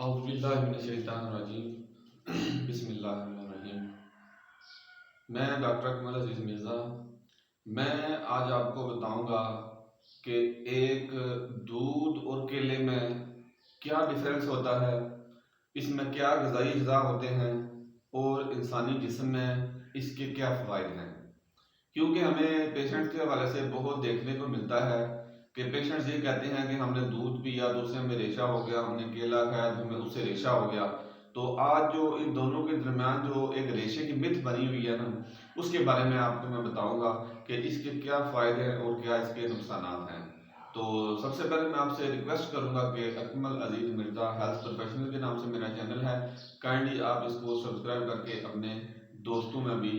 औज़ुबिल्लाहिमिनश्शैतानिर्रजीम बिस्मिल्लाहिर्रहमानिर्रहीम। मैं डॉक्टर अकमल अजीज़ मिर्ज़ा। मैं आज आपको बताऊंगा कि एक दूध और केले में क्या डिफरेंस होता है, इसमें क्या ग़िज़ाई अज़्ज़ा होते हैं और इंसानी जिस्म में इसके क्या फ़वाइद हैं। क्योंकि हमें पेशेंट्स के हवाले से बहुत देखने को मिलता है कि पेशेंट्स ये कहते हैं कि हमने दूध पिया तो उससे हमें रेशा हो गया, हमने केला खाया तो हमें उससे रेशा हो गया। तो आज जो इन दोनों के दरमियान जो एक रेशे की मिथ बनी हुई है ना, उसके बारे में आपको मैं बताऊंगा कि इसके क्या फ़ायदे हैं और क्या इसके नुकसानात हैं। तो सबसे पहले मैं आपसे रिक्वेस्ट करूंगा कि अकमल अजीज़ मिर्ज़ा हेल्थ प्रोफेशनल के नाम से मेरा चैनल है, काइंडली आप इसको सब्सक्राइब करके अपने दोस्तों में भी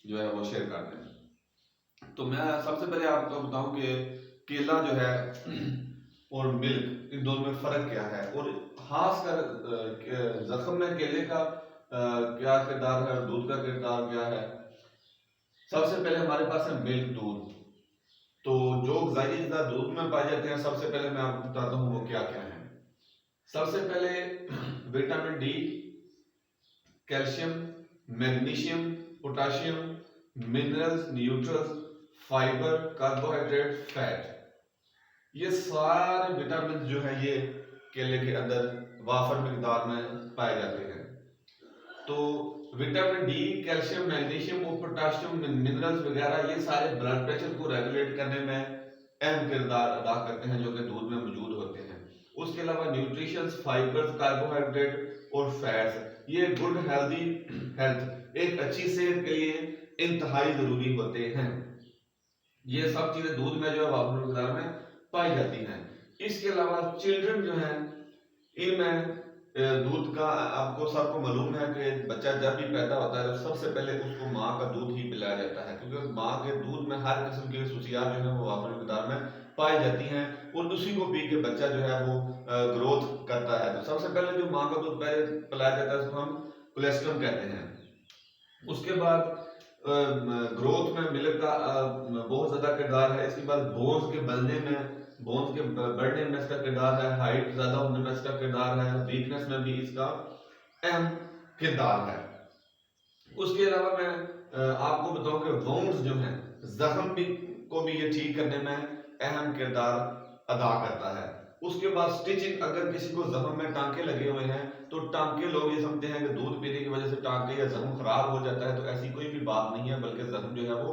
जो है वो शेयर कर दें। तो मैं सबसे पहले आपको बताऊं कि केला जो है और मिल्क, इन दोनों में फ़र्क क्या है और खासकर जख्म में केले का क्या किरदार है और दूध का किरदार क्या है। सबसे पहले हमारे पास है मिल्क, दूध। तो जो ग़िज़ाई अज़्ज़ा दूध में पाए जाते हैं, सबसे पहले मैं आपको बताता हूँ वो क्या क्या है। सबसे पहले vitamin D, calcium, magnesium, potassium, minerals, neutrals, fibre, carbohydrate, fat, ये सारे विटामिन जो है ये केले के अंदर वाफर मिकदार में पाए जाते हैं। तो विटामिन डी, कैल्शियम, मैग्नीशियम और पोटाशियम, मिनरल्स वगैरह ये सारे ब्लड प्रेशर को रेगुलेट करने में अहम किरदार अदा करते हैं, जो कि दूध में मौजूद होते हैं। उसके अलावा न्यूट्रिशंस, फाइबर्स, कार्बोहाइड्रेट और फैट्स, ये गुड हेल्दी हेल्थ, एक अच्छी सेहत के लिए इंतहाई जरूरी होते हैं। ये सब चीजें दूध में जो है वाफर मिकदार में पाई जाती हैं। इसके अलावा चिल्ड्रन जो है, इनमें दूध का आपको सबको मालूम है कि बच्चा जब भी पैदा होता है तो सबसे पहले उसको माँ का दूध ही पिलाया जाता है, क्योंकि माँ के दूध में हर किस्म की खसूसियात जो है वो वाफर मिकदार में पाई जाती हैं और उसी को पी के बच्चा जो है वो ग्रोथ करता है। तो सबसे पहले जो माँ का दूध पहले पिलाया जाता है उसको हम कोलेस्ट्रम कहते हैं। उसके बाद ग्रोथ में मिल्क का बहुत ज्यादा किरदार है। इसके बाद बोन्स के बनने में, बोन्स के बढ़ने में इसका किरदार है। हाइट ज्यादा होने में इसका किरदार है। वीकनेस में भी इसका अहम किरदार है। उसके अलावा मैं आपको बताऊं कि वाउंड्स जो हैं, जख्म भी को भी ये ठीक करने में अहम किरदार अदा करता है। उसके बाद स्टिचिंग, अगर किसी को जख्म में टांके लगे हुए हैं तो टांके, लोग ये समझते हैं कि दूध पीने की वजह से टांके या जख्म खराब हो जाता है, तो ऐसी कोई भी बात नहीं है, बल्कि जख्म जो है वो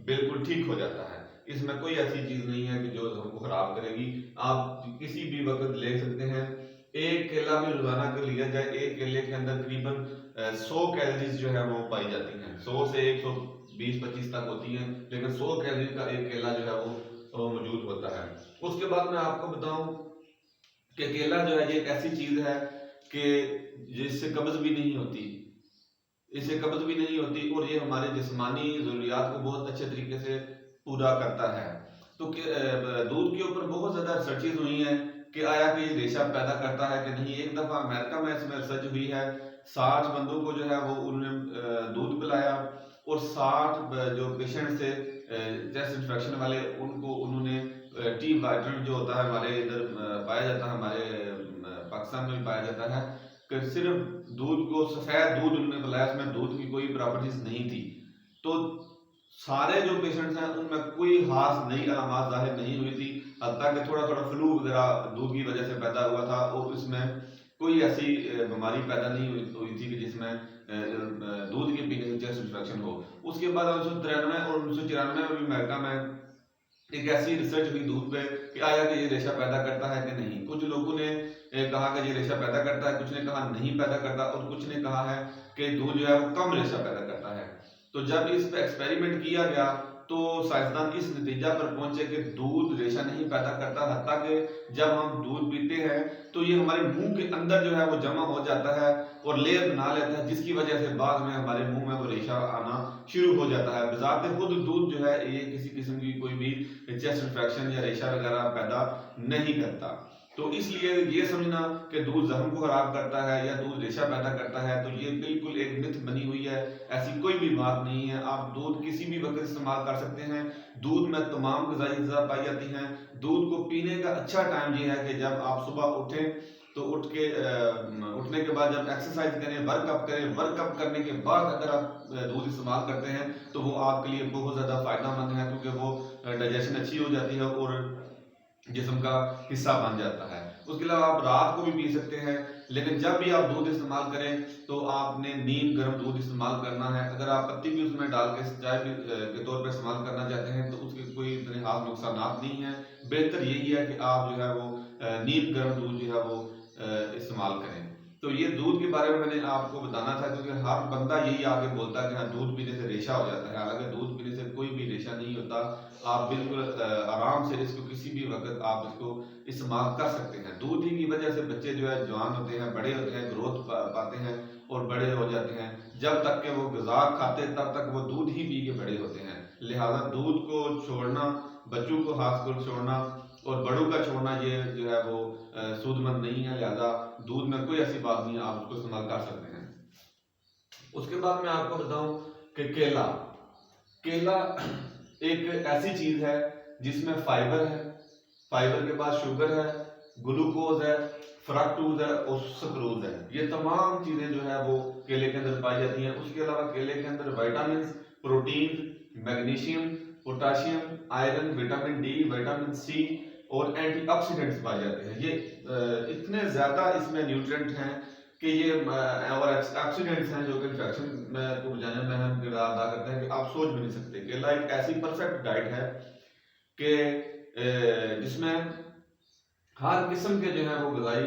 बिल्कुल ठीक हो जाता है। इसमें कोई ऐसी चीज नहीं है कि जो जख्म को खराब करेगी। आप किसी भी वक्त ले सकते हैं। एक केला भी रोजाना के लिया जाए, एक केले के अंदर तकरीबन 100 कैलोरीज जो है वो पाई जाती हैं। 100 से 120-25 तक होती हैं, लेकिन 100 कैलोरी का एक केला जो है वो मौजूद होता है। उसके बाद मैं आपको बताऊं कि केला जो है ये एक ऐसी चीज है कि जिससे कब्ज भी नहीं होती, इससे कब्ज भी नहीं होती और ये हमारे जिस्मानी जरूरियात को बहुत अच्छे तरीके से पूरा करता है। तो दूध के ऊपर बहुत ज्यादा रिसर्चेज हुई हैं कि आया कि ये रेशा पैदा करता है कि नहीं। एक दफा अमेरिका में इसमें रिसर्च हुई है। 60 बंदों को जो है वो उन्होंने दूध पिलाया और 60 जो पेशेंट थे चेस्ट इन्फेक्शन वाले, उनको उन्होंने टी वाइटमिन जो होता है हमारे इधर पाया जाता है, हमारे पाकिस्तान में भी पाया जाता है, कि सिर्फ दूध को, सफेद दूध उन्होंने पिलाया, उसमें दूध की कोई प्रॉपर्टीज नहीं थी। तो सारे जो पेशेंट्स हैं उनमें कोई खास नई अलामत जाहिर नहीं हुई थी, हत्ता कि थोड़ा थोड़ा फ्लू वगैरह दूध की वजह से पैदा हुआ था और इसमें कोई ऐसी बीमारी पैदा नहीं हुई थी कि जिसमें दूध के पीने से चेस्ट इन्फेक्शन हो। उसके बाद 1993 और 1994 में भी अमेरिका में एक ऐसी रिसर्च हुई दूध पे कि आया कि ये रेशा पैदा करता है कि नहीं। कुछ लोगों ने कहा कि ये रेशा पैदा करता है, कुछ ने कहा नहीं पैदा करता और कुछ ने कहा है कि दूध जो है वो कम रेशा पैदा करता है। तो जब इस पे एक्सपेरिमेंट किया गया तो साइंसदान इस नतीजा पर पहुंचे कि दूध रेशा नहीं पैदा करता, हत्ता कि जब हम दूध पीते हैं तो ये हमारे मुंह के अंदर जो है वो जमा हो जाता है और लेयर बना लेता है, जिसकी वजह से बाद में हमारे मुंह में वो रेशा आना शुरू हो जाता है। बजाते खुद दूध जो है ये किसी किस्म की कोई भी चेस्ट इन्फेक्शन या रेशा वगैरह पैदा नहीं करता। तो इसलिए ये समझना कि दूध जख्म को खराब करता है या दूध रेशा पैदा करता है, तो ये बिल्कुल एक मिथ बनी हुई है। ऐसी कोई भी बात नहीं है। आप दूध किसी भी वक्त इस्तेमाल कर सकते हैं। दूध में तमाम ग़िज़ाई अज़्ज़ा पाई जाती हैं। दूध को पीने का अच्छा टाइम ये है कि जब आप सुबह उठें तो उठने के बाद जब एक्सरसाइज करें, वर्कअप करने के बाद अगर आप दूध इस्तेमाल करते हैं तो वो आपके लिए बहुत ज़्यादा फ़ायदेमंद है, क्योंकि वो डाइजेशन अच्छी हो जाती है और जिस्म का हिस्सा बन जाता है। उसके अलावा आप रात को भी पी सकते हैं, लेकिन जब भी आप दूध इस्तेमाल करें तो आपने नीम गर्म दूध इस्तेमाल करना है। अगर आप पत्ती भी उसमें डाल के चाय भी के तौर पर इस्तेमाल करना चाहते हैं तो उसके कोई इतने खास नुकसानात नहीं है। बेहतर यही है कि आप जो है वो नीम गर्म दूध जो है वो इस्तेमाल करें। तो ये दूध के बारे में मैंने आपको बताना था, क्योंकि हर बंदा यही आगे बोलता है कि हाँ दूध पीने से रेशा हो जाता है। हालांकि दूध पीने से कोई भी रेशा नहीं होता। आप बिल्कुल आराम से इसको किसी भी वक्त आप इसको इस्तेमाल कर सकते हैं। दूध ही की वजह से बच्चे जो है जवान होते हैं, बड़े होते हैं, ग्रोथ पाते हैं और बड़े हो जाते हैं। जब तक के वो ग़िज़ा खाते तब तक वो दूध ही पी के बड़े होते हैं। लिहाजा दूध को छोड़ना, बच्चों को खास कर छोड़ना और बड़ों का छोड़ना, ये जो है वो सूदमंद नहीं है। लिहाजा दूध में कोई ऐसी बात नहीं है, आप उसको इस्तेमाल कर सकते हैं। उसके बाद मैं आपको बताऊं कि केला केला एक ऐसी चीज है जिसमें फाइबर है, फाइबर के बाद शुगर है, ग्लूकोज है, फ्रक्टोज है और सुक्रोज है। ये तमाम चीजें जो है वो केले के अंदर पाई जाती हैं। उसके अलावा केले के अंदर vitamin, protein, magnesium, potassium, iron, vitamin D, vitamin C और एंटीऑक्सीडेंट्स पाए जाते हैं। ये इतने ज्यादा इसमें न्यूट्रिएंट हैं कि ये और ऑक्सीडेंट्स हैं जो कि इन्फेक्शन में को बुझाने में अहम किरदार अदा करते हैं, कि आप सोच भी नहीं सकते। केला एक ऐसी परफेक्ट डाइट है कि जिसमें हर किस्म के जो है वो ग़िज़ाई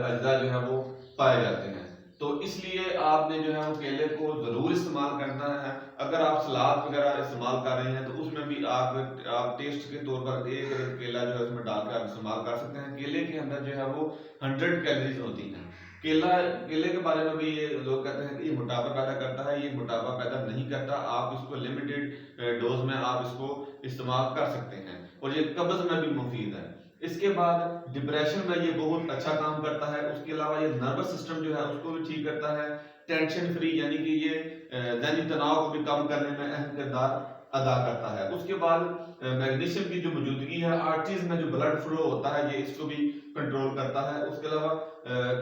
अज्जा जो है वो पाए जाते हैं। तो इसलिए आपने जो है वो केले को ज़रूर इस्तेमाल करना है। अगर आप सलाद वगैरह इस्तेमाल कर रहे हैं तो उसमें भी आप टेस्ट के तौर पर एक केला जो है उसमें डालकर आप इस्तेमाल कर सकते हैं। केले के अंदर जो है वो 100 कैलोरीज होती हैं। केले के बारे में भी ये लोग कहते हैं कि ये मोटापा पैदा करता है। ये मोटापा पैदा नहीं करता। आप इसको लिमिटेड डोज में आप इसको इस्तेमाल कर सकते हैं और ये कब्ज में भी मुफीद है। इसके बाद डिप्रेशन में ये बहुत अच्छा काम करता है। उसके अलावा ये नर्वस सिस्टम जो है उसको भी ठीक करता है। टेंशन फ्री यानी कि ये दैनिक तनाव को भी कम करने में अहम किरदार अदा करता है। उसके बाद मैग्नीशियम की जो मौजूदगी है, आर्टरीज में जो ब्लड फ्लो होता है, ये इसको भी कंट्रोल करता है। उसके अलावा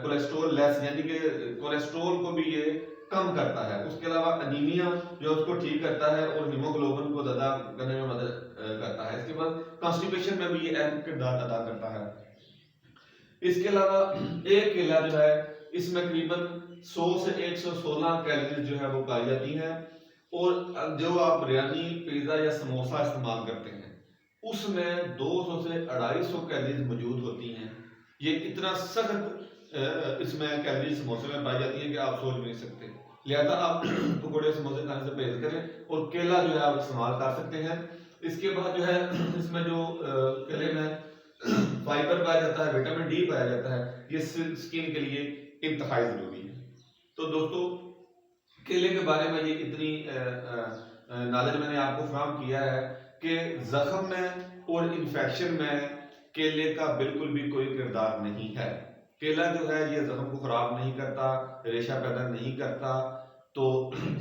कोलेस्ट्रोल लेस यानी कि कोलेस्ट्रोल को भी ये कम करता है। उसके अलावा अनीमिया जो उसको ठीक करता है और हीमोग्लोबिन को ज्यादा करने में मदद करता है। इसके बाद कॉन्स्टिपेशन में भी ये अहम किरदार अदा करता है। इसके अलावा एक केला जो है इसमें करीबन 100 से 116 कैलोरीज जो है वो पाई जाती हैं। और जो आप बिरयानी, पिज्जा या समोसा इस्तेमाल करते हैं उसमें 200 से 250 कैलोरीज मौजूद होती हैं। ये इतना सख्त इसमें कैलोरीज समोसे में पाई जाती है कि आप सोच भी नहीं सकते। लिहाजा आप पकौड़े समोसे खाने से परहेज करें और केला जो है आप इस्तेमाल कर सकते हैं। इसके बाद जो है इसमें जो केले में फाइबर पाया जाता है, विटामिन डी पाया जाता है, ये स्किन के लिए इंतहाई जरूरी है। तो दोस्तों केले के बारे में ये इतनी नॉलेज मैंने आपको फराहम किया है कि जख्म में और इन्फेक्शन में केले का बिल्कुल भी कोई किरदार नहीं है। केला जो है ये जख्म को खराब नहीं करता, रेशा पैदा नहीं करता, तो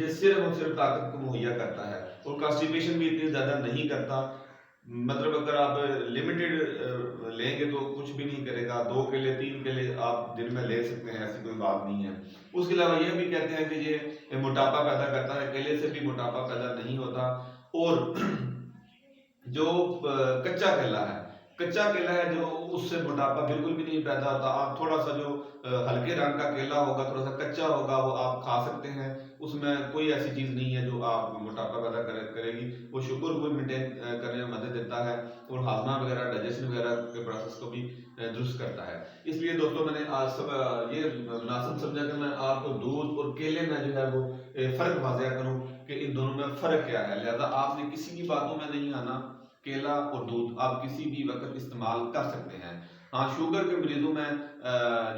ये सिर्फ और सिर्फ ताकत को मुहैया करता है और कॉन्स्टिपेशन भी इतनी ज्यादा नहीं करता। मतलब अगर आप लिमिटेड लेंगे तो कुछ भी नहीं करेगा। 2 केले 3 केले आप दिन में ले सकते हैं, ऐसी कोई बात नहीं है। उसके अलावा यह भी कहते हैं कि ये मोटापा पैदा करता है। केले से भी मोटापा पैदा नहीं होता। और जो कच्चा केला है जो उससे मोटापा बिल्कुल भी नहीं पैदा होता। आप थोड़ा सा जो हल्के रंग का केला होगा, थोड़ा सा कच्चा होगा, वो आप खा सकते हैं। उसमें कोई ऐसी चीज नहीं है जो आप मोटापा पैदा करेगी। वो शुगर को मेंटेन करने में मदद देता है और हाजमा वगैरह, डाइजेशन वगैरह के प्रोसेस को भी दुरुस्त करता है। इसलिए दोस्तों मैंने आज सब ये मुनासिब समझा कि मैं आपको दूध और केले में जो है वो फर्क वाज़ेह करूं कि इन दोनों में फर्क क्या है। लिहाजा आपने किसी की बातों में नहीं आना। केला और दूध आप किसी भी वक्त इस्तेमाल कर सकते हैं। हाँ, शुगर के मरीजों में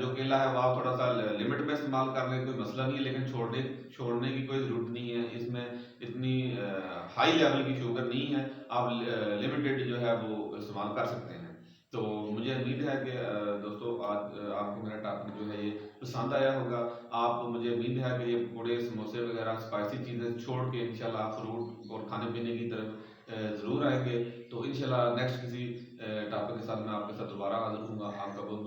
जो केला है वो आप थोड़ा सा लिमिट में इस्तेमाल कर लें, कोई मसला नहीं है, लेकिन छोड़ने की कोई ज़रूरत नहीं है। इसमें इतनी हाई लेवल की शुगर नहीं है। आप लिमिटेड जो है वो इस्तेमाल कर सकते हैं। तो मुझे उम्मीद है कि दोस्तों आज आपको मेरा टॉपिक जो है ये पसंद आया होगा। आप मुझे उम्मीद है कि ये पकौड़े, समोसे वगैरह स्पाइसी चीज़ें छोड़ के इंशाल्लाह आप फ्रूट और खाने पीने की तरफ ज़रूर आएंगे। तो इंशाल्लाह नेक्स्ट किसी टॉपिक के साथ मैं आपके साथ दोबारा हाजिर हूँगा। आपका बहुत